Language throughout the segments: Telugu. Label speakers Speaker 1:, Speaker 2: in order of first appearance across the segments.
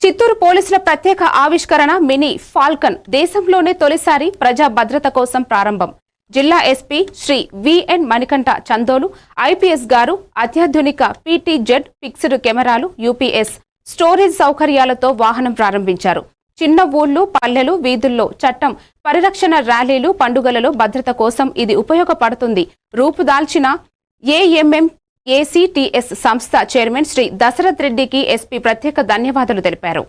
Speaker 1: చిత్తూరు పోలీసుల ప్రత్యేక ఆవిష్కరణ మినీ ఫాల్కన్ దేశంలోనే తొలిసారి ప్రజా భద్రత కోసం ప్రారంభం. జిల్లా SP Shri VN Manikantha Chandolu IPS గారు అత్యాధునిక పీటీజెడ్ ఫిక్స్డ్ కెమెరాలు, యూపీఎస్ స్టోరేజ్ సౌకర్యాలతో వాహనం ప్రారంభించారు. చిన్న ఊళ్లు, పల్లెలు, వీధుల్లో చట్టం పరిరక్షణ ర్యాలీలు, పండుగలలో భద్రత కోసం ఇది ఉపయోగపడుతుంది. రూపుదాల్చిన ఏఎంఎం ఏసీటీఎస్ సంస్థ చైర్మన్ శ్రీ దశరథ్ రెడ్డికి ఎస్పీ ప్రత్యేక ధన్యవాదాలు తెలిపారు.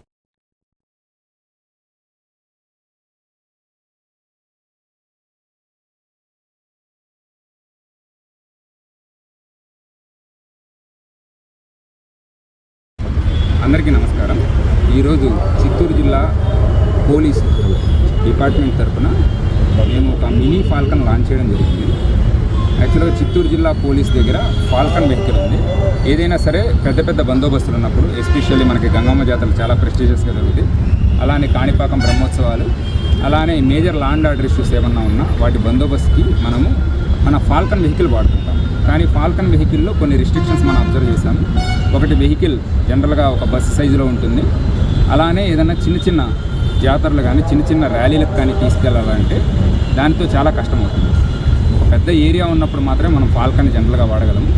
Speaker 2: అందరికీ నమస్కారం. ఈరోజు చిత్తూరు జిల్లా పోలీస్ డిపార్ట్మెంట్ తరఫున మేము ఒక మినీ ఫాల్కన్ లాంచ్ చేయడం జరిగింది. యాక్చువల్గా చిత్తూరు జిల్లా పోలీస్ దగ్గర ఫాల్కన్ వెహికల్ ఉంది. ఏదైనా సరే పెద్ద పెద్ద బందోబస్తులు ఉన్నప్పుడు, ఎస్పెషల్లీ మనకి గంగమ్మ జాతరలు చాలా ప్రెస్టీజియస్గా జరుగుతాయి, అలానే కాణిపాకం బ్రహ్మోత్సవాలు, అలానే major law and order issues ఏమన్నా ఉన్నా వాటి బందోబస్తుకి మనము మన ఫాల్కన్ వెహికల్ వాడుతుంటాం. కానీ ఫాల్కన్ వెహికల్లో కొన్ని రిస్ట్రిక్షన్స్ మనం అబ్జర్వ్ చేశాము. ఒకటి, వెహికల్ జనరల్గా ఒక బస్సు సైజులో ఉంటుంది. అలానే ఏదైనా చిన్న చిన్న జాతరలు కానీ చిన్న చిన్న ర్యాలీలకు కానీ తీసుకెళ్లాలంటే దానితో చాలా కష్టమవుతుంది. ఒక పెద్ద ఏరియా ఉన్నప్పుడు మాత్రమే మనం ఫాల్కన్ జనరల్గా వాడగలము.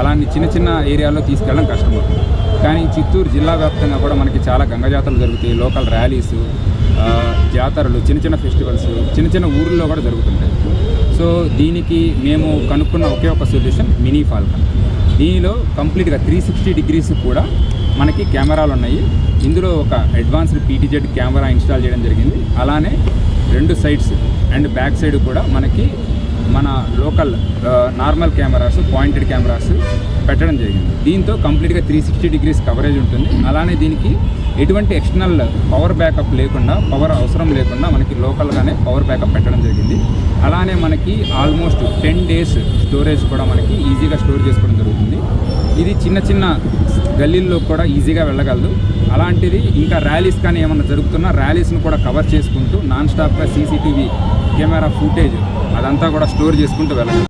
Speaker 2: అలాంటి చిన్న చిన్న ఏరియాలో తీసుకెళ్ళడం కష్టమవుతుంది. కానీ చిత్తూరు జిల్లా వ్యాప్తంగా కూడా మనకి చాలా గంగ జాతరలు జరుగుతాయి, లోకల్ ర్యాలీసు, జాతరలు, చిన్న చిన్న ఫెస్టివల్స్ చిన్న చిన్న ఊర్లో కూడా జరుగుతుంటాయి. సో దీనికి మేము కనుక్కున్న ఒకే ఒక సొల్యూషన్ మినీ ఫాల్కన్. దీనిలో కంప్లీట్గా 360 డిగ్రీస్ కూడా మనకి కెమెరాలు ఉన్నాయి. ఇందులో ఒక అడ్వాన్స్డ్ పీటీజెడ్ కెమెరా ఇన్స్టాల్ చేయడం జరిగింది. అలానే 2 సైడ్స్ అండ్ బ్యాక్ సైడ్ కూడా మనకి మన local normal cameras, pointed cameras పెట్టడం జరిగింది. దీంతో కంప్లీట్గా 360 డిగ్రీస్ కవరేజ్ ఉంటుంది. అలానే దీనికి ఎటువంటి ఎక్స్టర్నల్ పవర్ బ్యాకప్ లేకుండా, పవర్ అవసరం లేకుండా మనకి లోకల్గానే పవర్ బ్యాకప్ పెట్టడం జరిగింది. అలానే మనకి ఆల్మోస్ట్ 10 days స్టోరేజ్ కూడా మనకి ఈజీగా స్టోర్ చేసుకోవడం జరుగుతుంది. ఇది చిన్న చిన్న గల్లీల్లో కూడా ఈజీగా వెళ్ళగలదు. అలాంటిది ఇంకా ర్యాలీస్ కానీ ఏమన్నా జరుగుతున్నా ర్యాలీస్ను కూడా కవర్ చేసుకుంటూ నాన్ స్టాప్గా సీసీటీవీ కెమెరా ఫుటేజ్ అదంతా కూడా స్టోర్ చేసుకుంటూ వెళ్ళగలదు.